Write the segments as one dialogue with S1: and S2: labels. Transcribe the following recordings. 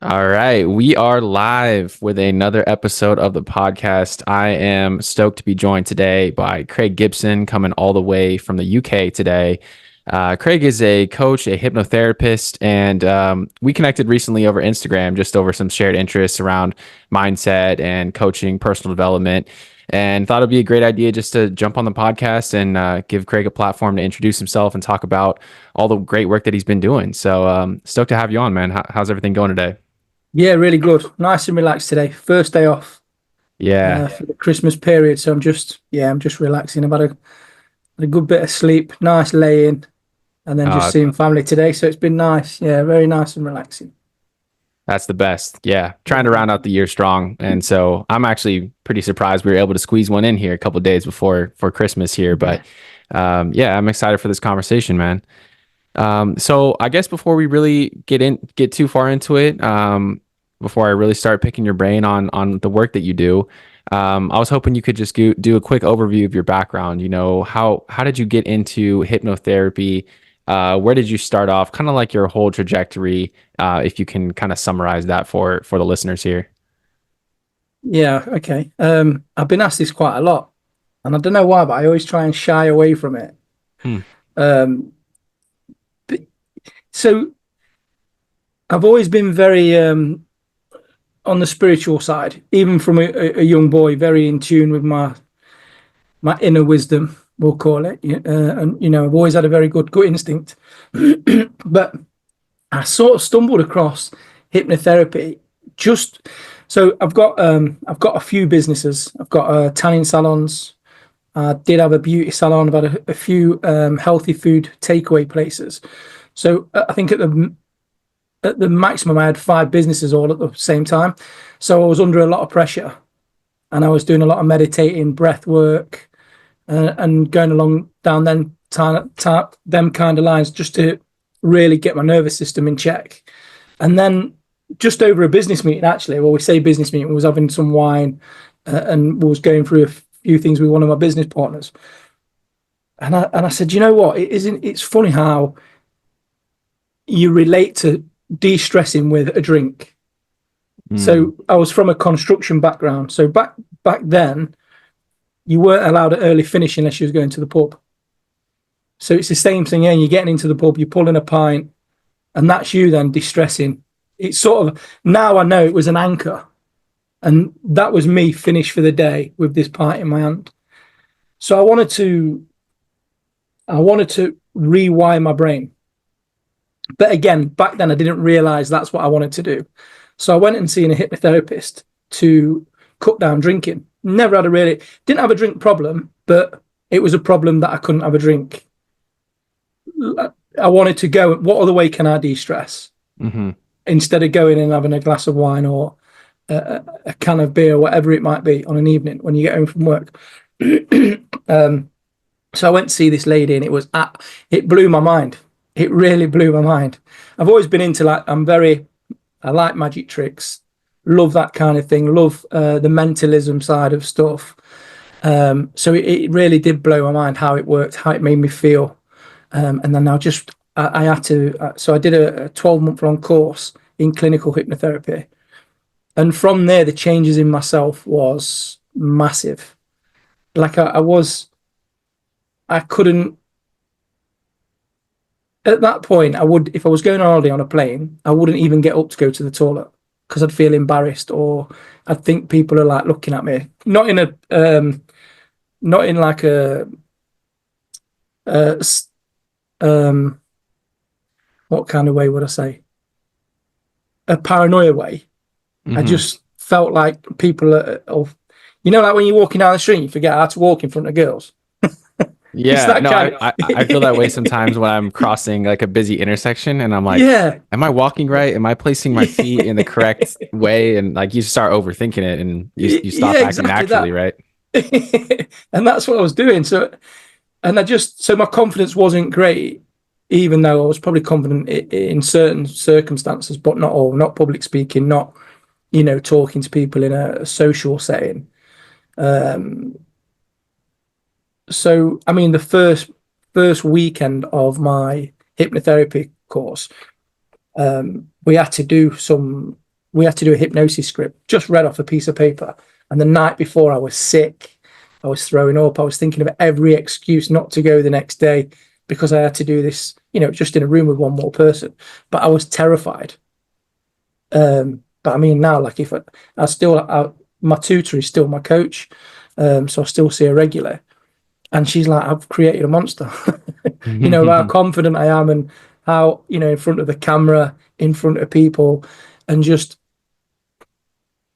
S1: All right, we are live with another episode of the podcast. I am stoked to be joined today by Craig Gibson, coming all the way from the UK today. Craig is a coach, a hypnotherapist, and we connected recently over Instagram, just over some shared interests around mindset and coaching, personal development, and thought it'd be a great idea just to jump on the podcast and give Craig a platform to introduce himself and talk about all the great work that he's been doing. So stoked to have you on, man. How's everything going today?
S2: Yeah, really good. Nice and relaxed today. First day off
S1: Yeah.
S2: for the Christmas period, so I'm just relaxing. I've had a good bit of sleep, nice lay in, and then just
S1: Uh,
S2: seeing family today. So it's been nice. Yeah, very nice and relaxing.
S1: that's the best. Yeah. Trying to
S2: Yeah,
S1: round out the year strong. And so I'm actually pretty surprised we were able to squeeze one in here a couple of days before for Christmas here. But
S2: yeah,
S1: yeah, I'm excited for this conversation, man. So I guess before we really get too far into it, before I really start picking your brain on the work that you do, I was hoping you could just do a quick overview of your background. How did you get into hypnotherapy? Where did you start off? Kind of like your whole trajectory, if you can kind of summarize that for the listeners here.
S2: yeah. Okay. I've been asked this quite a lot, and I don't know why, but I always try and shy away from it.
S1: Hmm.
S2: Um, but, so I've always been very on the spiritual side, even from a young boy, very in tune with my inner wisdom, we'll call it. And I've always had a very good gut instinct, but I sort of stumbled across hypnotherapy. Just so I've got a few businesses. I've got tanning salons. I did have a beauty salon. I've had a few healthy food takeaway places. So I think at the maximum, I had five businesses all at the same time. So I was under a lot of pressure, and I was doing a lot of meditating, breath work, and going along down them kind of lines just to really get my nervous system in check. And then just over a business meeting, actually, well, we say business meeting, we was having some wine and was going through a few things with one of my business partners. And I said, you know what? It's funny how you relate to de-stressing with a drink.
S1: Mm.
S2: So I was from a construction background. So back then, you weren't allowed an early finish unless you was going to the pub. So it's the same thing. Yeah, you're getting into the pub, you're pulling a pint, and that's you then distressing. It's sort of now I know it was an anchor, and that was me finished for the day with this pint in my hand. So I wanted to rewire my brain, but again, back then I didn't realize that's what I wanted to do. So I went and seen a hypnotherapist to cut down drinking. Never had a really didn't have a drink problem, but it was a problem that I couldn't have a drink. I wanted to go, what other way can I de-stress
S1: Hmm.
S2: instead of going and having a glass of wine or a can of beer, whatever it might be on an evening when you get home from work. um, so I went to see this lady, and it blew my mind. It really blew my mind. I've always been into I like magic tricks, love that kind of thing, love the mentalism side of stuff. So it really did blow my mind how it worked, how it made me feel. And then I had to, so I did a 12-month long course in clinical hypnotherapy. And from there, the changes in myself was massive. Like I couldn't, at that point, if I was going on holiday on a plane, I wouldn't even get up to go to the toilet because I'd feel embarrassed, or I'd think people are like looking at me. Not in like a um, what kind of way would I say? A paranoia way. I
S1: Hmm.
S2: just felt like people like when you're walking down the street, you forget how to walk in front of girls. It's
S1: Yeah,
S2: that
S1: no,
S2: kind
S1: I feel that way sometimes when I'm crossing like a busy intersection and I'm like,
S2: yeah.
S1: am I walking right? Am I placing my feet in the correct way? And like you start overthinking it and you stop
S2: Yeah,
S1: acting
S2: exactly
S1: naturally,
S2: that.
S1: right?
S2: And that's what I was doing. So my confidence wasn't great, even though I was probably confident in certain circumstances, but not all, not public speaking, not, talking to people in a social setting. Um, so I mean, the first weekend of my hypnotherapy course, we had to do some. we had to do a hypnosis script, just read off a piece of paper. And the night before, I was sick. I was throwing up. I was thinking of every excuse not to go the next day because I had to do this, just in a room with one more person. But I was terrified. But I mean, now, like, if my tutor is still my coach, so I still see her regular, and she's like, I've created a monster. How confident I am, and how, in front of the camera, in front of people, and just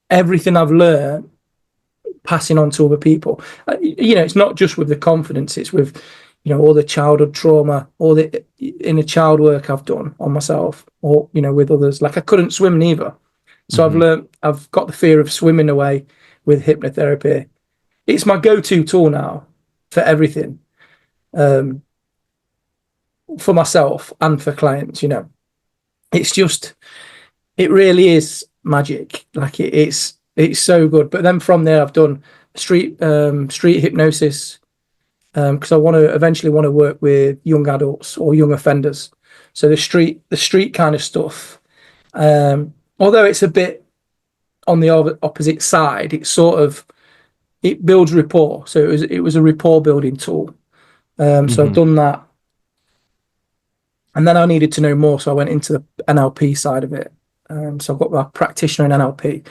S2: everything I've learned passing on to other people. It's not just with the confidence, it's with, all the childhood trauma, all the inner child work I've done on myself, or, with others. Like, I couldn't swim neither. So I've got the fear of swimming away with hypnotherapy. It's my go-to tool now for everything, for myself and for clients. It's just, it really is magic. Like, it's so good. But then from there, I've done street hypnosis, because I eventually want to work with young adults or young offenders. So the street kind of stuff. Although it's a bit on the opposite side, it builds rapport. So it was a rapport building tool. So I've done that, and then I needed to know more, so I went into the NLP side of it. So I've got my practitioner in NLP,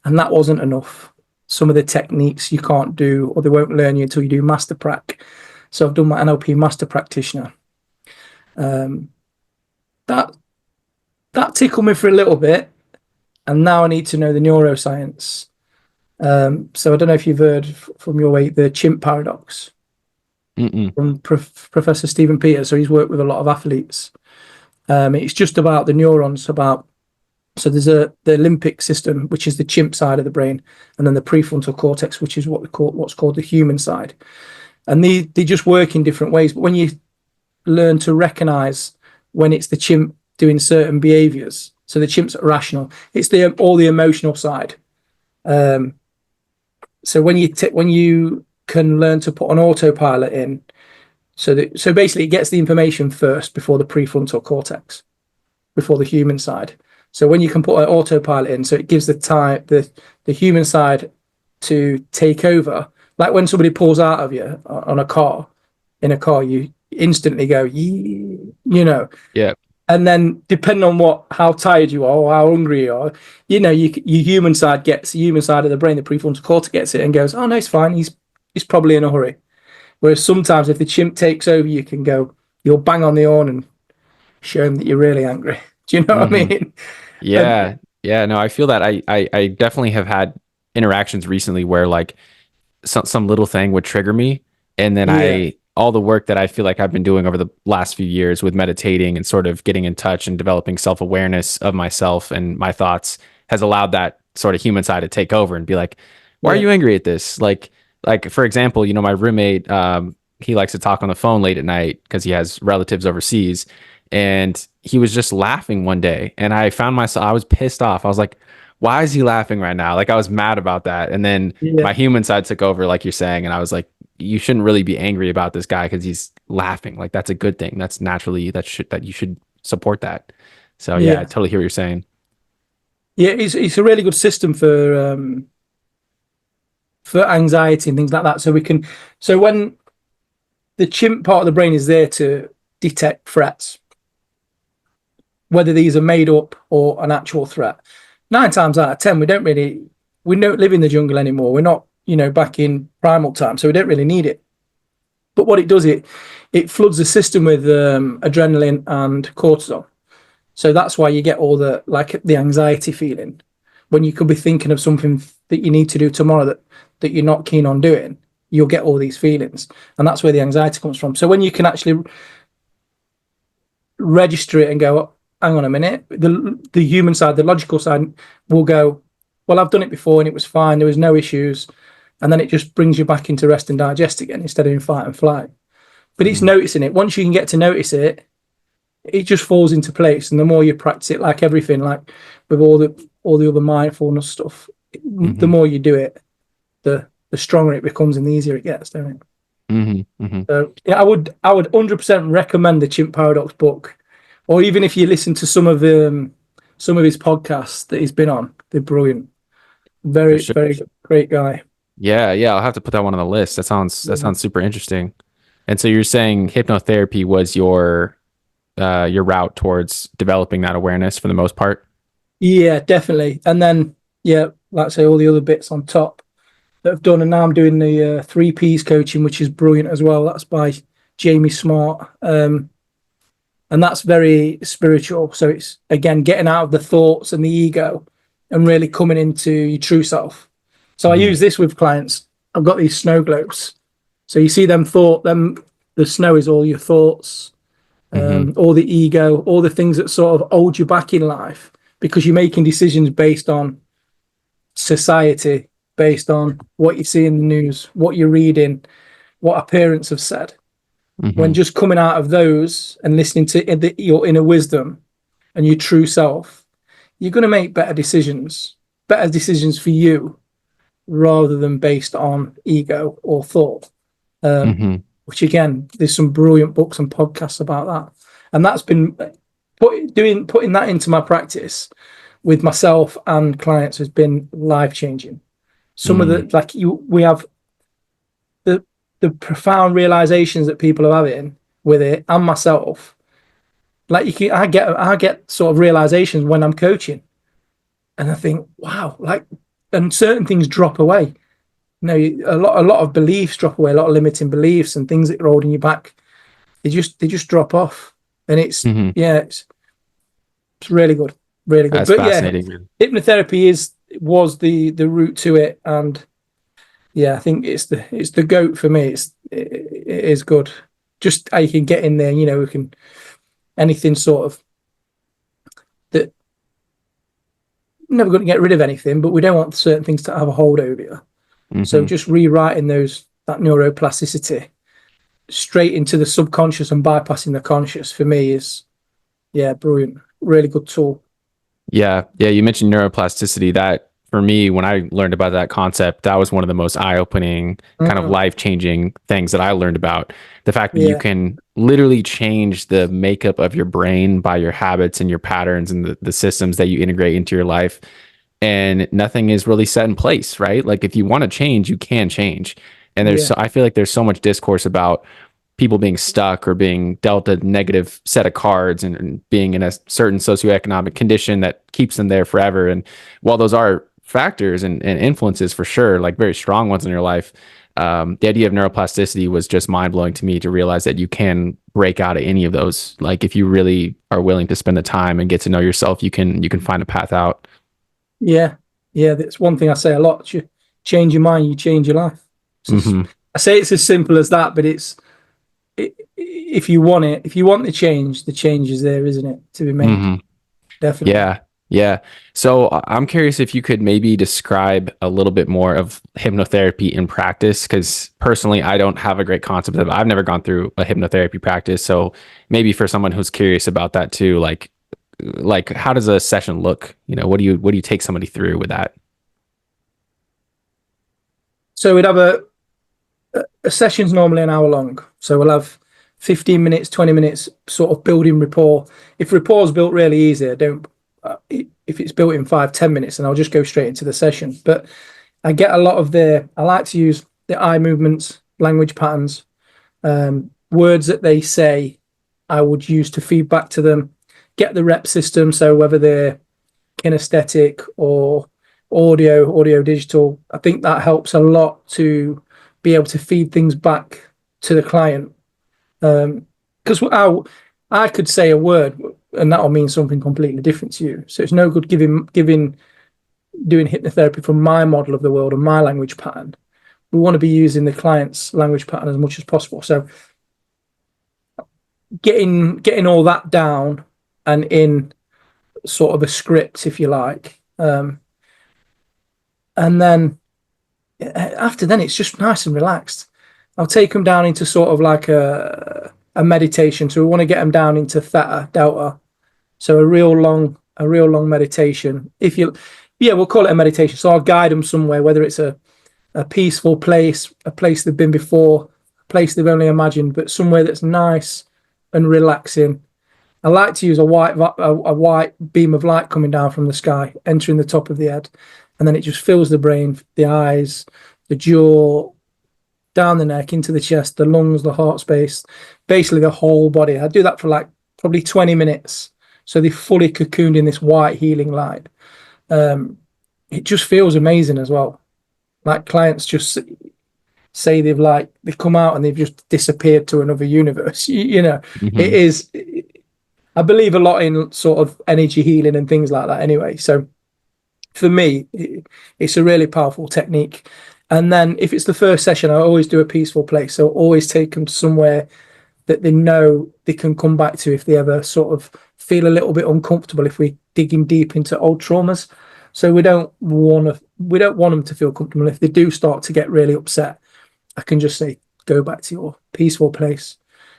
S2: and that wasn't enough. Some of the techniques you can't do, or they won't learn you until you do master prac. So I've done my NLP master practitioner. That tickled me for a little bit, and now I need to know the neuroscience. So I don't know if you've heard from your way the chimp paradox. From Professor Stephen Peters. So he's worked with a lot of athletes. It's just about the neurons. So there's the limbic system, which is the chimp side of the brain, and then the prefrontal cortex, which is what's called the human side. And they just work in different ways. But when you learn to recognize when it's the chimp doing certain behaviors, so the chimp's rational, it's all the emotional side. So when you can learn to put an autopilot in, so basically it gets the information first before the prefrontal cortex, before the human side. So when you can put an autopilot in, so it gives the human side to take over. Like when somebody pulls out of you in a car, you instantly go,
S1: Yeah.
S2: And then depending on how tired you are or how hungry you are, your human side gets the human side of the brain, the prefrontal cortex gets it and goes, oh no, it's fine. He's probably in a hurry. Whereas sometimes if the chimp takes over, you'll bang on the horn and show him that you're really angry. Do you know what I mean?
S1: Yeah. Yeah. No, I feel that I definitely have had interactions recently where like some little thing would trigger me. And then all the work that I feel like I've been doing over the last few years with meditating and sort of getting in touch and developing self-awareness of myself and my thoughts has allowed that sort of human side to take over and be like, why are you angry at this? Like for example, my roommate, he likes to talk on the phone late at night because he has relatives overseas, and he was just laughing one day, and I found myself, I was pissed off. I was like, why is he laughing right now? Like, I was mad about that. And then my human side took over, like you're saying, and I was like, you shouldn't really be angry about this guy because he's laughing. Like, that's a good thing. That's naturally that you should support that. So yeah, I totally hear what you're saying.
S2: Yeah, it's a really good system for anxiety and things like that. So when the chimp part of the brain is there to detect threats, whether these are made up or an actual threat, 9 times out of 10, we don't live in the jungle anymore. We're not, back in primal time, so we don't really need it. But what it does, it floods the system with adrenaline and cortisol. So that's why you get all the anxiety feeling when you could be thinking of something that you need to do tomorrow that you're not keen on doing. You'll get all these feelings, and that's where the anxiety comes from. So when you can actually register it and go, hang on a minute, the human side, the logical side will go, well, I've done it before and it was fine, there was no issues, and then it just brings you back into rest and digest again instead of in fight and flight. But it's noticing it. Once you can get to notice it, it just falls into place. And the more you practice it, like everything, like with all the other mindfulness stuff, the more you do it, the stronger it becomes and the easier it gets, don't it? So yeah, I would 100% recommend the Chimp Paradox book, or even if you listen to some of some of his podcasts that he's been on. They're brilliant.
S1: For
S2: Very,
S1: sure.
S2: very great guy.
S1: Yeah, yeah, I'll have to put that one on the list. That
S2: Yeah.
S1: sounds super interesting. And so you're saying hypnotherapy was your route towards developing that awareness for the most part?
S2: Yeah, definitely. And then, yeah, like I say, all the other bits on top that I've done. And now I'm doing the three P's coaching, which is brilliant as well. That's by Jamie Smart. And that's very spiritual. So it's, again, getting out of the thoughts and the ego and really coming into your true self. So I
S1: Hmm.
S2: use this with clients. I've got these snow globes. So you see the snow is all your thoughts,
S1: Hmm.
S2: all the ego, all the things that sort of hold you back in life because you're making decisions based on society, based on what you see in the news, what you're reading, what our parents have said. When
S1: Hmm.
S2: just coming out of those and listening to your inner wisdom and your true self, you're going to make better decisions for you rather than based on ego or thought. Um,
S1: Hmm.
S2: which again, there's some brilliant books and podcasts about that, and that's been putting that into my practice with myself and clients has been life changing. Some of
S1: Hmm.
S2: the we have the profound realizations that people are having with it, and myself. Like I get sort of realizations when I'm coaching, and I think, wow, like, and certain things drop away. A lot of beliefs drop away, a lot of limiting beliefs and things that are holding you back. They just drop off, and
S1: Hmm.
S2: it's really good, really good.
S1: That's
S2: But yeah,
S1: fascinating, man.
S2: hypnotherapy was the route to it, and yeah, I think it's the goat for me. It is good. Just how you can get in there, we can anything sort of that never going to get rid of anything, but we don't want certain things to have a hold over you. So
S1: Hmm.
S2: just rewriting that neuroplasticity straight into the subconscious and bypassing the conscious for me is brilliant. Really good tool.
S1: Yeah, yeah. You mentioned neuroplasticity. That for me, when I learned about that concept, that was one of the most eye-opening, kind of
S2: Mm,
S1: life-changing things that I learned about. The fact that you
S2: yeah,
S1: can literally change the makeup of your brain by your habits and your patterns and the systems that you integrate into your life. And nothing is really set in place, right? Like if you want to change, you can change. And
S2: yeah,
S1: I feel like there's so much discourse about people being stuck or being dealt a negative set of cards and being in a certain socioeconomic condition that keeps them there forever. And while those are factors and influences for sure, like very strong ones in your life, the idea of neuroplasticity was just mind blowing to me to realize that you can break out of any of those. Like if you really are willing to spend the time and get to know yourself, you can find a path out.
S2: yeah, yeah. That's one thing I say a lot. You change your mind, you change your life.
S1: Hmm.
S2: I say it's as simple as that, but if you want it, if you want the change is there, isn't it, to be made?
S1: Hmm.
S2: Definitely.
S1: Yeah. Yeah. So I'm curious if you could maybe describe a little bit more of hypnotherapy in practice, because personally, I don't have a great concept of it. I've never gone through a hypnotherapy practice. So maybe for someone who's curious about that too, like how does a session look? What do you take somebody through with that?
S2: So we'd have a session's normally an hour long. So we'll have 15 minutes, 20 minutes sort of building rapport. If rapport's built really easy, I don't, if it's built in 5, 10 minutes, then I'll just go straight into the session. But I like to use the eye movements, language patterns, words that they say, I would use to feed back to them, get the rep system. So whether they're kinesthetic or audio digital, I think that helps a lot to be able to feed things back to the client. Because I could say a word and that'll mean something completely different to you. So it's no good doing hypnotherapy from my model of the world and my language pattern. We want to be using the client's language pattern as much as possible. So getting all that down and in sort of a script, if you like, and then after then it's just nice and relaxed. I'll take them down into sort of like a meditation. So we want to get them down into theta, delta. So a real long meditation. We'll call it a meditation. So I'll guide them somewhere, whether it's a peaceful place, a place they've been before, a place they've only imagined, but somewhere that's nice and relaxing. I like to use a white beam of light coming down from the sky, entering the top of the head, and then it just fills the brain, the eyes, the jaw, down the neck, into the chest, the lungs, the heart space, basically the whole body. I do that for like probably 20 minutes. So they fully cocooned in this white healing light. It just feels amazing as well. Like clients just say they've come out and they've just disappeared to another universe. It
S1: Hmm.
S2: is. I believe a lot in sort of energy healing and things like that. Anyway, so for me, it's a really powerful technique. And then if it's the first session, I always do a peaceful place. So always take them to somewhere that they know they can come back to if they ever sort of feel a little bit uncomfortable if we're digging deep into old traumas. So we don't want them to feel comfortable. If they do start to get really upset, I can just say, go back to your peaceful place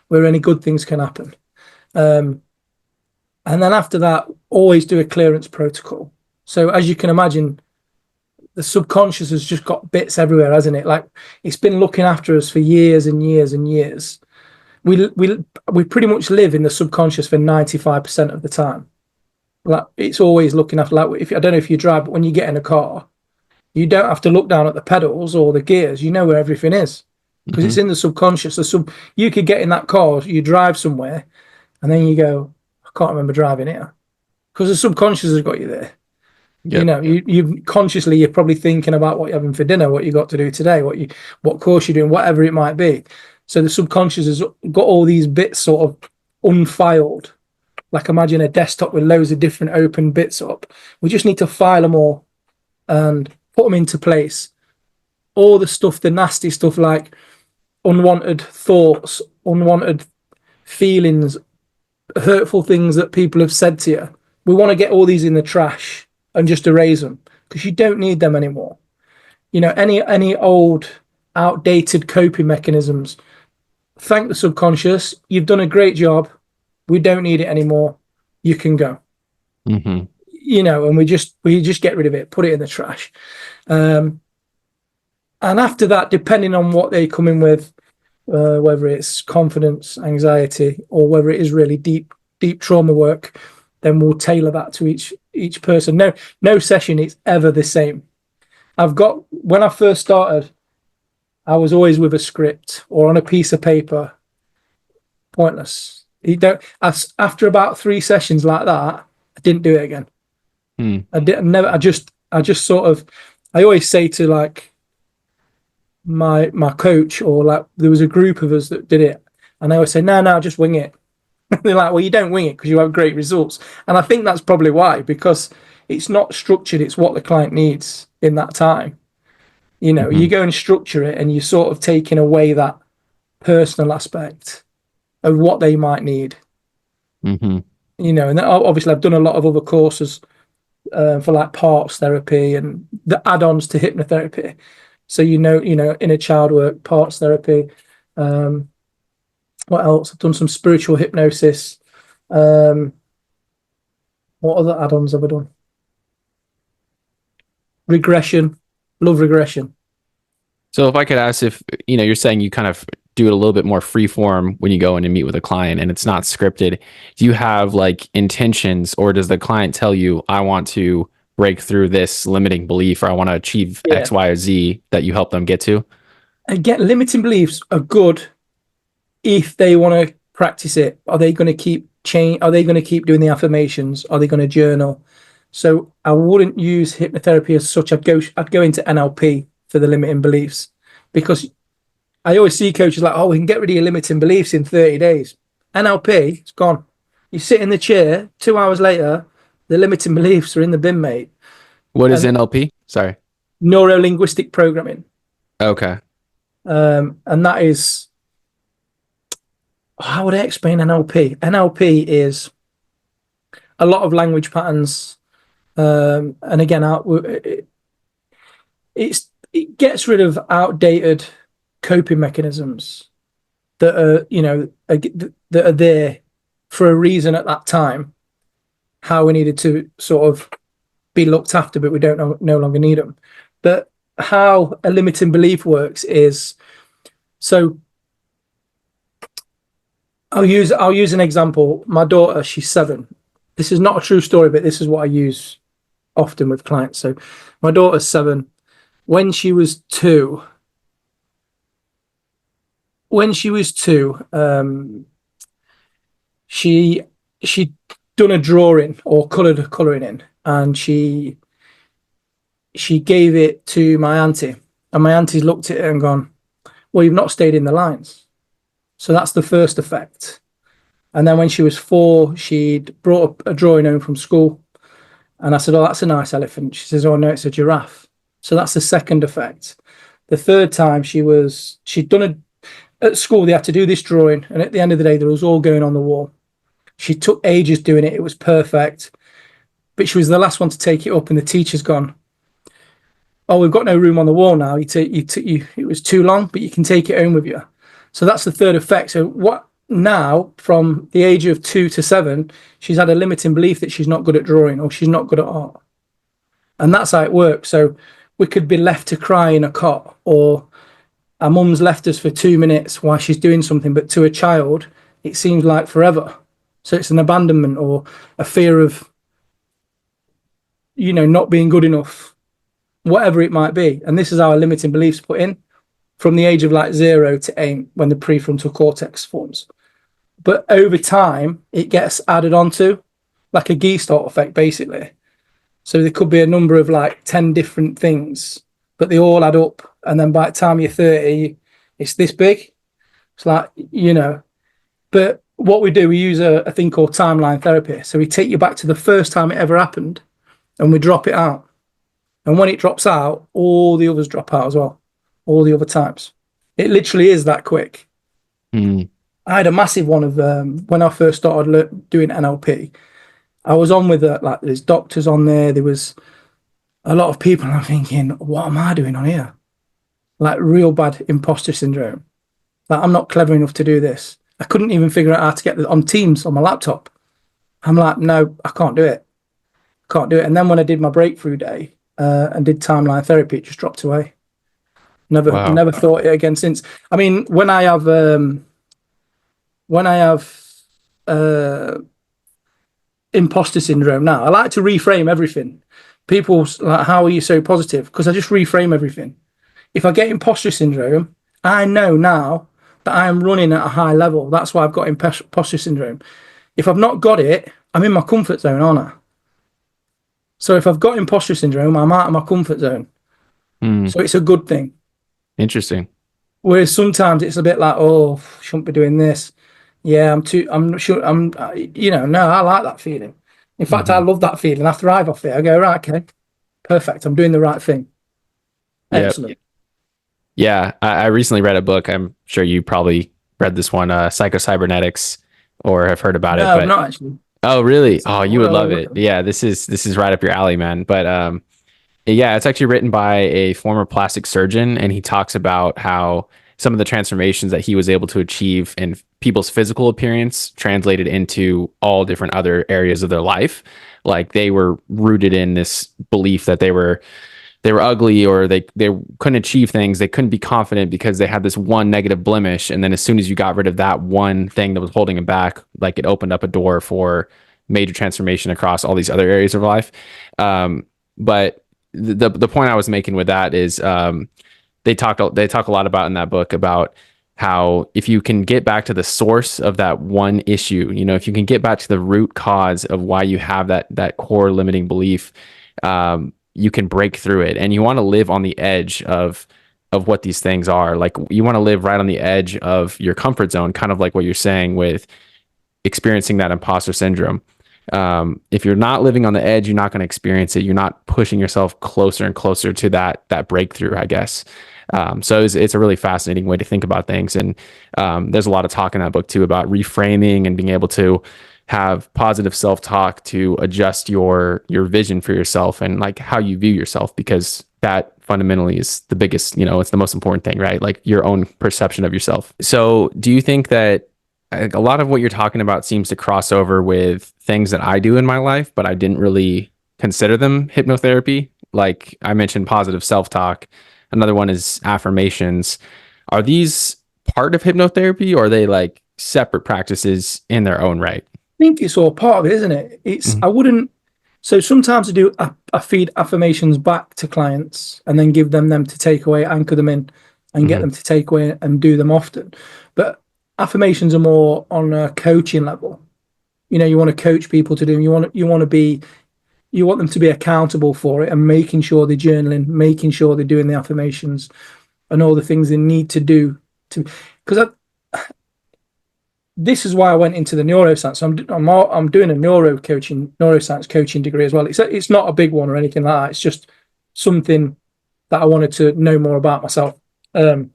S2: where any good things can happen. Um, and then after that, always do a clearance protocol. So as you can imagine, the subconscious has just got bits everywhere, hasn't it? Like it's been looking after us for years and years and years. We pretty much live in the subconscious for 95% of the time. Like it's always looking after. Like if I don't know if you drive, but when you get in a car, you don't have to look down at the pedals or the gears. You know where everything is because
S1: Hmm.
S2: it's in the subconscious. You could get in that car, you drive somewhere, and then you go, I can't remember driving here because the subconscious has got you there.
S1: Yep.
S2: You consciously you're probably thinking about what you're having for dinner, what you got to do today, what course you're doing, whatever it might be. So the subconscious has got all these bits sort of unfiled. Like imagine a desktop with loads of different open bits up. We just need to file them all and put them into place. All the stuff, the nasty stuff like unwanted thoughts, unwanted feelings, hurtful things that people have said to you. We want to get all these in the trash and just erase them because you don't need them anymore. Any old outdated coping mechanisms. Thank the subconscious. You've done a great job. We don't need it anymore. You can go.
S1: Hmm.
S2: And we just get rid of it, put it in the trash. Um, and after that, depending on what they come in with, whether it's confidence, anxiety, or whether it is really deep trauma work, then we'll tailor that to each person. No session is ever the same. When I first started, I was always with a script or on a piece of paper. Pointless. You don't. After about 3 sessions like that, I didn't do it again.
S1: Hmm.
S2: I did never. I just sort of. I always say to like my coach or like there was a group of us that did it, and I always say no, just wing it. They're like, well, you don't wing it because you have great results, and I think that's probably why because it's not structured. It's what the client needs in that time. You
S1: Hmm.
S2: go and structure it, and you're sort of taking away that personal aspect of what they might need.
S1: Hmm.
S2: And obviously I've done a lot of other courses for like parts therapy and the add-ons to hypnotherapy. So inner child work, parts therapy. Um, what else? I've done some spiritual hypnosis. Um, what other add-ons have I done? Regression, love regression.
S1: So if I could ask if, you're saying you kind of do it a little bit more free form when you go in and meet with a client and it's not scripted. Do you have like intentions or does the client tell you, I want to break through this limiting belief or I want to achieve X,
S2: Yeah.
S1: Y, or Z that you help them get to?
S2: Again, limiting beliefs are good if they want to practice it. Are they going to keep change? Are they going to keep doing the affirmations? Are they going to journal? So I wouldn't use hypnotherapy as such. I'd go into NLP for the limiting beliefs because I always see coaches like, oh, we can get rid of your limiting beliefs in 30 days. NLP, it's gone. You sit in the chair, 2 hours later, the limiting beliefs are in the bin, mate.
S1: What is
S2: And
S1: NLP? Sorry.
S2: neuro linguistic programming.
S1: Okay.
S2: And that is, how would I explain NLP? NLP is a lot of language patterns. And again, it gets rid of outdated coping mechanisms that that are there for a reason at that time. How we needed to sort of be looked after, but we don't no longer need them. But how a limiting belief works is so I'll use an example. My daughter, she's 7. This is not a true story, but this is what I use often with clients. So my daughter's 7. When she was 2, when she was 2, she she done a drawing or coloured a colouring in, and she gave it to my auntie, and my auntie's looked at it and gone, "Well, you've not stayed in the lines." So that's the first effect. And then when she was 4, she'd brought a drawing home from school, and I said, "Oh, that's a nice elephant." She says, "Oh no, it's a giraffe." So that's the second effect. The third time she'd done at school, they had to do this drawing, and at the end of the day, there was all going on the wall. She took ages doing it. It was perfect, but she was the last one to take it up, and the teacher's gone, "Oh, we've got no room on the wall now. It was too long, but you can take it home with you." So that's the third effect. So what now, from the age of 2 to 7, she's had a limiting belief that she's not good at drawing or she's not good at art, and that's how it works. So we could be left to cry in a cot, or our mum's left us for 2 minutes while she's doing something, but to a child, it seems like forever. So it's an abandonment or a fear of, not being good enough, whatever it might be. And this is our limiting beliefs put in from the age of like 0 to 8 when the prefrontal cortex forms. But over time, it gets added onto like a Gestalt effect, basically. So there could be a number of like 10 different things, but they all add up. And then by the time you're 30, it's this big. It's like. But what we do, we use a thing called timeline therapy. So we take you back to the first time it ever happened and we drop it out. And when it drops out, all the others drop out as well, all the other times. It literally is that quick.
S1: Mm.
S2: I had a massive one of when I first started doing NLP. I was on with like there's doctors on there. There was a lot of people. And I'm thinking, what am I doing on here? Like real bad imposter syndrome. Like I'm not clever enough to do this. I couldn't even figure out how to get on Teams on my laptop. I'm like, no, I can't do it. Can't do it. And then when I did my breakthrough day and did timeline therapy, it just dropped away. Never,
S1: Wow.
S2: never thought it again since. I mean, when I have uh, imposter syndrome now, I like to reframe everything. People's like, "How are you so positive?" Because I just reframe everything. If I get imposter syndrome, I know now that I am running at a high level. That's why I've got imposter syndrome. If I've not got it, I'm in my comfort zone, aren't I? So if I've got imposter syndrome, I'm out of my comfort zone.
S1: Mm.
S2: So it's a good thing.
S1: Interesting.
S2: Whereas sometimes it's a bit like, "Oh, shouldn't be doing this." Yeah, I'm not sure. No, I like that feeling. In fact, I
S1: Hmm.
S2: love that feeling. I thrive off it. I go, right, okay, perfect. I'm doing the right thing.
S1: Yeah.
S2: Excellent.
S1: Yeah. I recently read a book. I'm sure you probably read this one, Psycho-Cybernetics, or have heard about it.
S2: No, I've
S1: But
S2: not actually.
S1: oh, really?
S2: So
S1: Oh, you would
S2: well,
S1: love
S2: look
S1: it.
S2: at
S1: Yeah, this is right up your alley, man. But yeah, it's actually written by a former plastic surgeon, and he talks about how some of the transformations that he was able to achieve in people's physical appearance translated into all different other areas of their life. Like they were rooted in this belief that they were ugly, or they couldn't achieve things, they couldn't be confident because they had this one negative blemish, and then as soon as you got rid of that one thing that was holding them back, like it opened up a door for major transformation across all these other areas of life. But the point I was making with that is they talk a lot about in that book about how if you can get back to the source of that one issue, if you can get back to the root cause of why you have that core limiting belief, you can break through it. And you want to live on the edge of what these things are. Like you want to live right on the edge of your comfort zone, kind of like what you're saying with experiencing that imposter syndrome. If you're not living on the edge, you're not going to experience it. You're not pushing yourself closer and closer to that breakthrough, I guess. So it's a really fascinating way to think about things. And there's a lot of talk in that book too about reframing and being able to have positive self-talk to adjust your vision for yourself and like how you view yourself, because that fundamentally is the biggest, it's the most important thing, right? Like your own perception of yourself. So do you think that like, a lot of what you're talking about seems to cross over with things that I do in my life, but I didn't really consider them hypnotherapy? Like I mentioned positive self-talk. Another one is affirmations. Are these part of hypnotherapy, or are they like separate practices in their own right.
S2: think it's all part of it, isn't it? It's
S1: Mhm.
S2: I wouldn't. So sometimes I feed affirmations back to clients and then give them to take away, anchor them in, and get
S1: Mhm.
S2: them to take away and do them often. But affirmations are more on a coaching level. You want to coach people to do. You want them to be accountable for it and making sure they're journaling, making sure they're doing the affirmations and all the things they need to do to. Because this is why I went into the neuroscience. So I'm doing a neuroscience coaching degree as well. It's not a big one or anything like that. It's just something that I wanted to know more about myself. Um,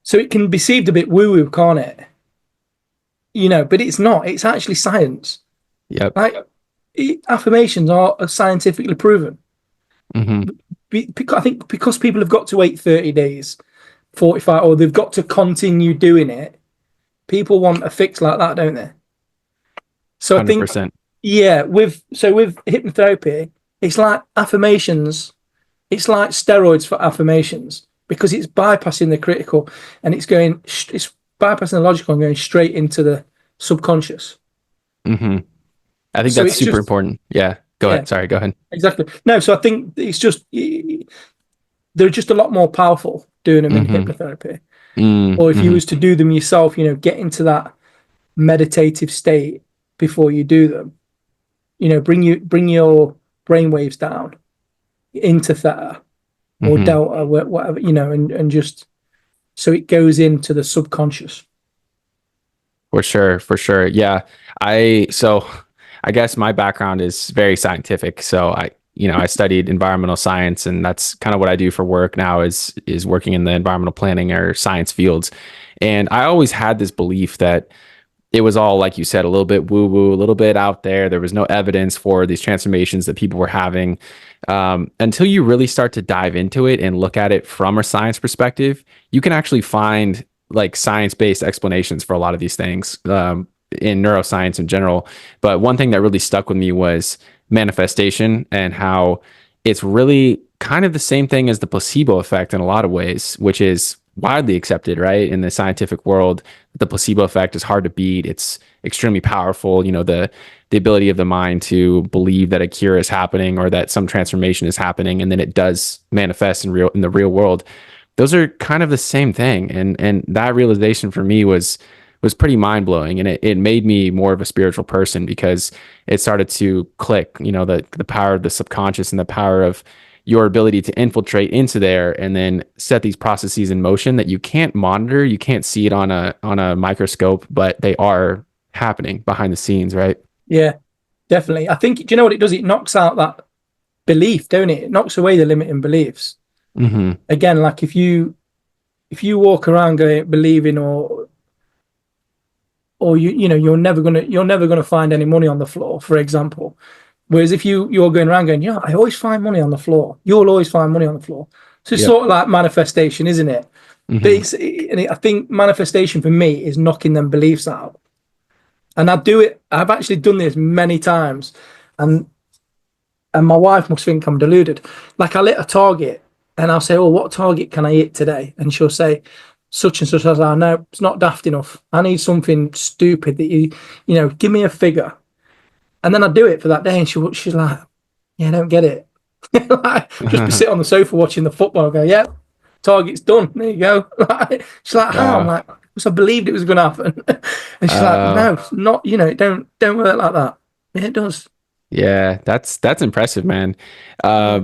S2: so it can be perceived a bit woo woo, can't it? But it's not. It's actually science.
S1: Yep.
S2: Like affirmations are scientifically proven.
S1: Hmm.
S2: I think because people have got to wait 30 days, 45, or they've got to continue doing it. People want a fix like that, don't they? So I think
S1: 100%.
S2: yeah, with hypnotherapy, it's like affirmations. It's like steroids for affirmations because it's bypassing the critical and it's bypassing the logical and going straight into the subconscious.
S1: Hmm. I think
S2: So
S1: that's
S2: it's
S1: super
S2: just
S1: important. Yeah. Go
S2: yeah,
S1: ahead. Sorry. Go ahead.
S2: exactly. No, so I think it's just they're just a lot more powerful doing them in
S1: Hmm.
S2: hypnotherapy. Or if you
S1: Hmm.
S2: was to do them yourself, get into that meditative state before you do them. Bring your brain waves down into theta or
S1: Hmm.
S2: delta, whatever, and just so it goes into the subconscious.
S1: For sure. For sure. Yeah. So I guess my background is very scientific. So I studied environmental science, and that's kind of what I do for work now is working in the environmental planning or science fields. And I always had this belief that it was all, like you said, a little bit woo woo, a little bit out there. There was no evidence for these transformations that people were having, until you really start to dive into it and look at it from a science perspective. You can actually find like science-based explanations for a lot of these things, in neuroscience in general. But one thing that really stuck with me was manifestation, and how it's really kind of the same thing as the placebo effect in a lot of ways, which is widely accepted, right? In the scientific world, the placebo effect is hard to beat. It's extremely powerful. The ability of the mind to believe that a cure is happening or that some transformation is happening, and then it does manifest in the real world. Those are kind of the same thing, and that realization for me was pretty mind blowing, and it made me more of a spiritual person because it started to click. The power of the subconscious and the power of your ability to infiltrate into there and then set these processes in motion that you can't monitor, you can't see it on a microscope, but they are happening behind the scenes, right?
S2: Yeah, definitely. I think, do you know what it does? It knocks out that belief, don't it? It knocks away the limiting beliefs.
S1: Hmm.
S2: Again, like if you walk around going believing or you're never gonna find any money on the floor, for example. Whereas if you're going around going, I always find money on the floor. You'll always find money on the floor. So it's
S1: Yep.
S2: sort of like manifestation, isn't it? But
S1: Hmm.
S2: I think manifestation for me is knocking them beliefs out. And I do it. I've actually done this many times, and my wife must think I'm deluded. Like I'll hit a target, and I'll say, "Oh, what target can I hit today?" And she'll say, "Such and such." I say, "No, it's not daft enough. I need something stupid that give me a figure." And then I do it for that day, and she's like, "Yeah, I don't get it." Like, just be sit on the sofa watching the football. And go, "Yeah, target's done. There you go." She's like, "How?" I'm
S1: Wow.
S2: like, "Because I believed it was going to happen." And she's like,
S1: Uh,
S2: "No, it's not. Don't work like that." Yeah, it does.
S1: yeah, that's impressive, man.
S2: Yeah.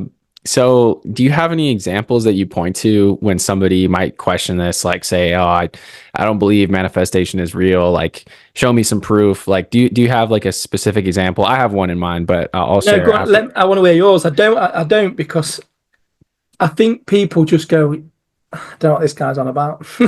S1: So do you have any examples that you point to when somebody might question this, like say, oh, I don't believe manifestation is real, like show me some proof. Like, do you have like a specific example? I have one in mind, but I'll
S2: No,
S1: share
S2: go on,
S1: after.
S2: I want to hear yours. I don't because I think people just go, I don't know what this guy's on about. Do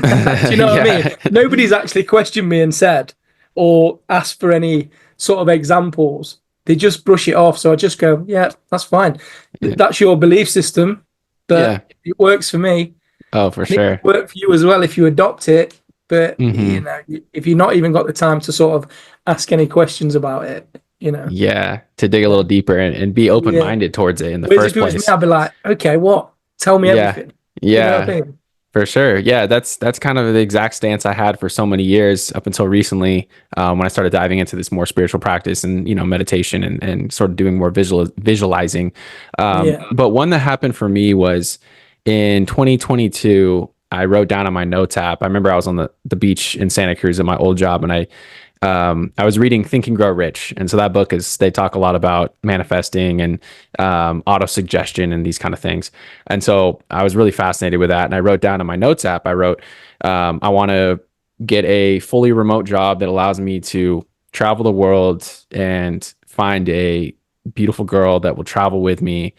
S2: you know what I mean?
S1: Yeah.
S2: Nobody's actually questioned me and said or asked for any sort of examples. They just brush it off. So I just go, yeah, that's fine. That's your belief system, but
S1: Yeah.
S2: it works for me.
S1: Oh, for
S2: And it
S1: sure.
S2: could work for you as well if you adopt it. But,
S1: Hmm.
S2: if you've not even got the time to sort of ask any questions about it.
S1: Yeah. To dig a little
S2: Then,
S1: deeper and be
S2: yeah.
S1: open-minded towards it in the
S2: Whereas if
S1: first
S2: it was me,
S1: place.
S2: I'd be like, okay, what? Tell me
S1: Yeah.
S2: everything. You know what
S1: Yeah.
S2: I mean?
S1: For sure. Yeah, that's kind of the exact stance I had for so many years up until recently, when I started diving into this more spiritual practice and meditation and sort of doing more visualizing.
S2: Yeah,
S1: But one that happened for me was in 2022. I wrote down on my notes app. I remember I was on the beach in Santa Cruz at my old job, and I was reading Think and Grow Rich, and so that book is they talk a lot about manifesting and auto suggestion and these kind of things. And so I was really fascinated with that, and I wrote down in my notes app. I wrote, I want to get a fully remote job that allows me to travel the world and find a beautiful girl that will travel with me.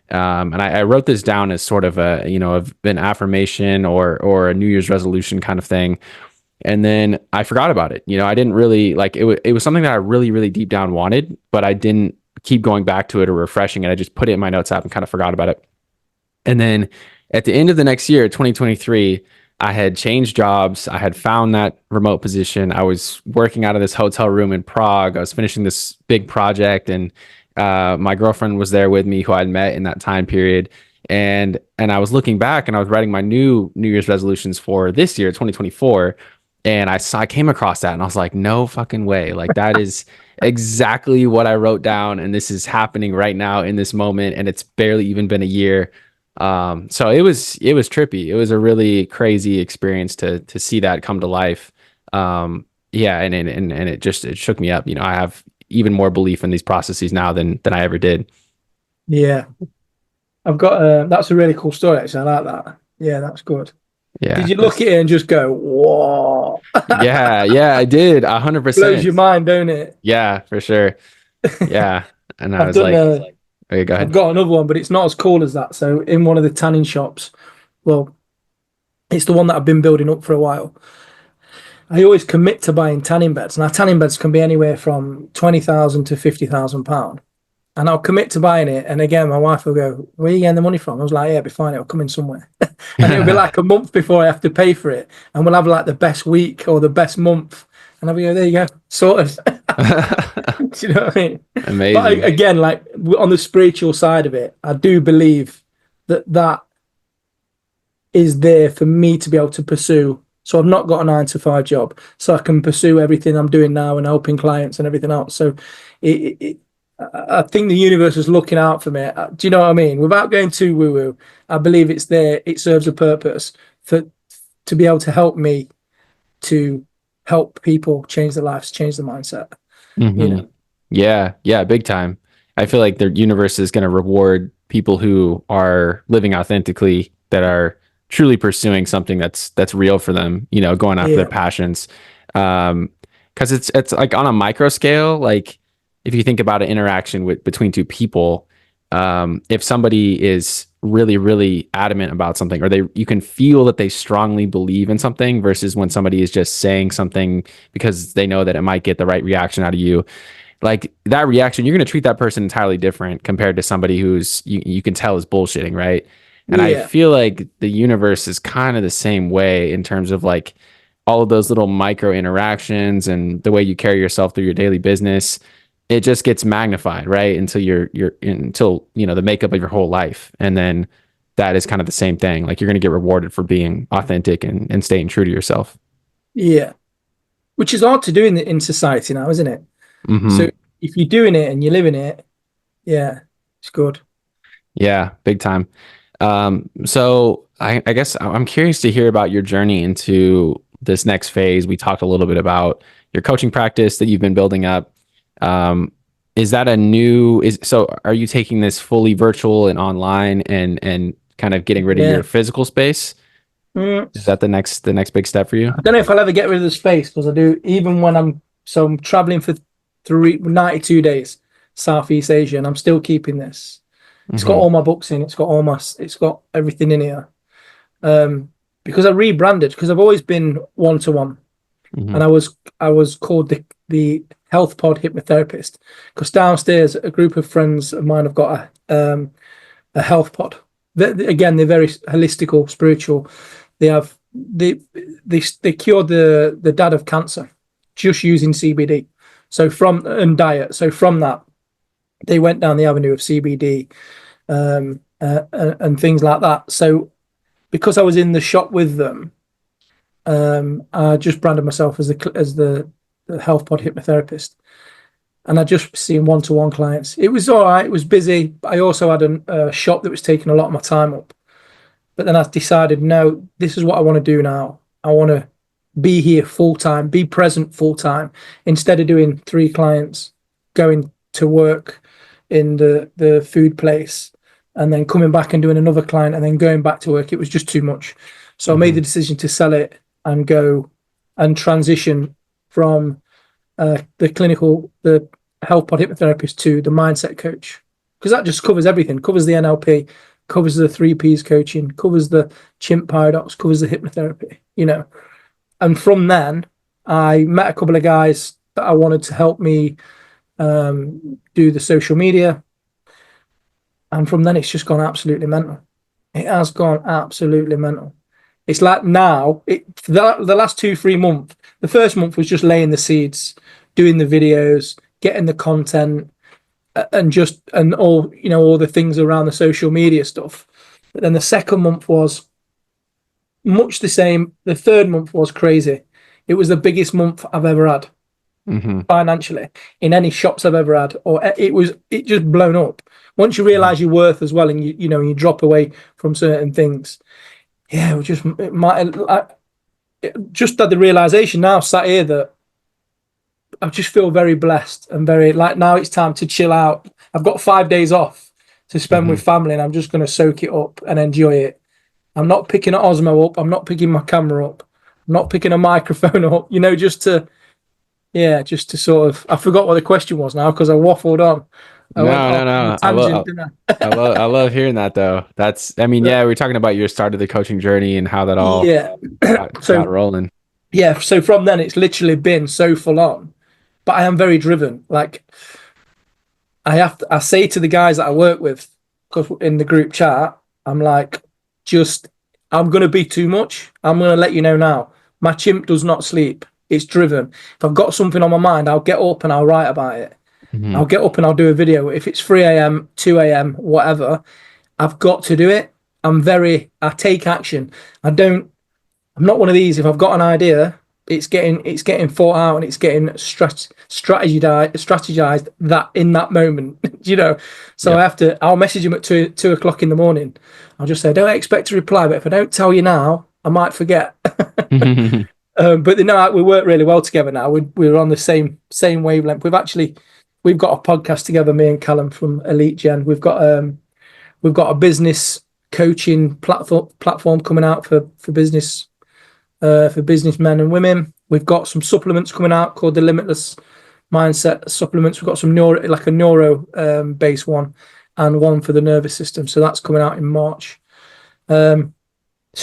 S1: And I wrote this down as sort of a of an affirmation or a New Year's resolution kind of thing, and then I forgot about it. I didn't really like it. It was something that I really, really deep down wanted, but I didn't keep going back to it or refreshing it. I just put it in my notes app and kind of forgot about it. And then at the end of the next year, 2023, I had changed jobs. I had found that remote position. I was working out of this hotel room in Prague. I was finishing this big project, and my girlfriend was there with me, who I'd met in that time period. And I was looking back, and I was writing my New Year's resolutions for this year, 2024. And I came across that, and I was like, no fucking way. Like, that is exactly what I wrote down. And this is happening right now in this moment. And it's barely even been a year. So it was trippy. It was a really crazy experience to see that come to life. Yeah. And it shook me up. I have even more belief in these processes now than I ever did.
S2: yeah. I've got that's a really cool story. Actually, I like that. Yeah, that's good. Did
S1: Yeah.
S2: you look at it and just go, "Whoa"?
S1: Yeah. Yeah. I did
S2: Blows your
S1: 100%.
S2: mind, don't it?
S1: Yeah, for sure. Yeah. And I
S2: I've
S1: was
S2: done.
S1: like, okay, go
S2: I've
S1: ahead.
S2: got another one, but it's not as cool as that. So, in one of the tanning shops, well, it's the one that I've been building up for a while. I always commit to buying tanning beds. Now, tanning beds can be anywhere from 20,000 to £50,000. And I'll commit to buying it. And again, my wife will go, "Where are you getting the money from?" I was like, "Yeah, it'll be fine. It'll come in somewhere." And it'll be like a month before I have to pay for it. And we'll have like the best week or the best month. And I'll be go, "There you go, sorted." Do you know what I mean? But
S1: Amazing.
S2: again, like on the spiritual side of it, I do believe that is there for me to be able to pursue. So I've not got a 9 to 5 job, so I can pursue everything I'm doing now and helping clients and everything else. So I think the universe is looking out for me. Do you know what I mean? Without going too woo woo, I believe it's there. It serves a purpose for to be able to help me to help people change their lives, change their mindset. You
S1: Hmm.
S2: know?
S1: Yeah, yeah, big time. I feel like the universe is going to reward people who are living authentically, that are truly pursuing something that's real for them, going after their
S2: Yeah,
S1: passions. Because it's like on a micro scale, like if you think about an interaction between two people, if somebody is really, really adamant about something, or you can feel that they strongly believe in something, versus when somebody is just saying something because they know that it might get the right reaction out of you, like that reaction, you're going to treat that person entirely different compared to somebody who's you can tell is bullshitting, right? And I
S2: yeah,
S1: feel like the universe is kind of the same way in terms of like all of those little micro interactions and the way you carry yourself through your daily business. It just gets magnified, right? Until until the makeup of your whole life. And then that is kind of the same thing. Like, you're going to get rewarded for being authentic and staying true to yourself.
S2: yeah. Which is hard to do in society now, isn't it? So
S1: Hmm.
S2: if you're doing it and you're living it, yeah, it's good.
S1: Yeah, big time. So I guess I'm curious to hear about your journey into this next phase. We talked a little bit about your coaching practice that you've been building up. Um, is that a new is so are you taking this fully virtual and online and kind of getting rid of your
S2: Yeah.
S1: physical space?
S2: Mm.
S1: Is that the next big step for you?
S2: I don't know if I'll ever get rid of the space because I do, even when I'm traveling for 92 days, Southeast Asia, and I'm still keeping this. It's got
S1: Hmm.
S2: all my books in, it's got everything in here. Because I rebranded, because I've always been one to one,
S1: Hmm.
S2: and I was called the health pod hypnotherapist because downstairs a group of friends of mine have got a health pod. Again, they're very holistical, spiritual. They have they cured the dad of cancer just using CBD. So from and diet. So from that, they went down the avenue of CBD and things like that. So because I was in the shop with them, I just branded myself as the health pod hypnotherapist, and I just seen one-to-one clients. It was all right. It was busy. But I also had a shop that was taking a lot of my time up. But then I decided, no, this is what I want to do now. I want to be here full time, be present full time, instead of doing 3 clients, going to work in the food place, and then coming back and doing another client, and then going back to work. It was just too much. So I made the
S1: Hmm.
S2: decision to sell it and go and transition from the health pod hypnotherapist to the mindset coach, because that just covers everything. Covers the NLP, covers the 3Ps coaching, covers the chimp paradox, covers the hypnotherapy. And from then, I met a couple of guys that I wanted to help me do the social media, and from then it's just gone absolutely mental. It has gone absolutely mental. It's like now, the last 2, 3 months, the first month was just laying the seeds, doing the videos, getting the content, and all the things around the social media stuff. But then the second month was much the same. The third month was crazy. It was the biggest month I've ever had
S1: Hmm.
S2: financially in any shops I've ever had, or it just blown up. Once you
S1: Hmm.
S2: realize your worth as well, and you drop away from certain things. Yeah, it might I just had the realization now, sat here, that I just feel very blessed and very like now it's time to chill out. I've got 5 days off to spend with
S1: Hmm.
S2: family, and I'm just going to soak it up and enjoy it. I'm not picking an Osmo up. I'm not picking my camera up. I'm not picking a microphone up. Just to sort of. I forgot what the question was now because I waffled on. I went
S1: No,
S2: off
S1: no,
S2: on a
S1: no.
S2: tangent, didn't
S1: I love hearing that though. That's, I mean,
S2: I?
S1: yeah, we're talking about your start of the coaching journey and how that all
S2: Yeah.
S1: got
S2: So
S1: rolling.
S2: yeah. So from then, it's literally been so full on. But I am very driven. Like I say to the guys that I work with, because in the group chat, I'm like, just, I'm going to be too much. I'm going to let you know now. My chimp does not sleep. It's driven. If I've got something on my mind, I'll get up and I'll write about it.
S1: Hmm.
S2: I'll get up and I'll do a video. If it's 3 a.m., 2 a.m., whatever, I've got to do it. I take action. I'm not one of these. If I've got an idea, it's getting thought out, and it's getting strategized that in that moment. So
S1: Yep.
S2: I'll message him at 2 o'clock in the morning. I'll just say, don't expect a reply, but if I don't tell you now, I might forget. But no, we work really well together now. We're on the same wavelength. We've got a podcast together, me and Callum from Elite Gen. We've got a business coaching platform coming out for businessmen and women. We've got some supplements coming out called the Limitless Mindset supplements. We've got some neuro based one, and one for the nervous system. So that's coming out in March. So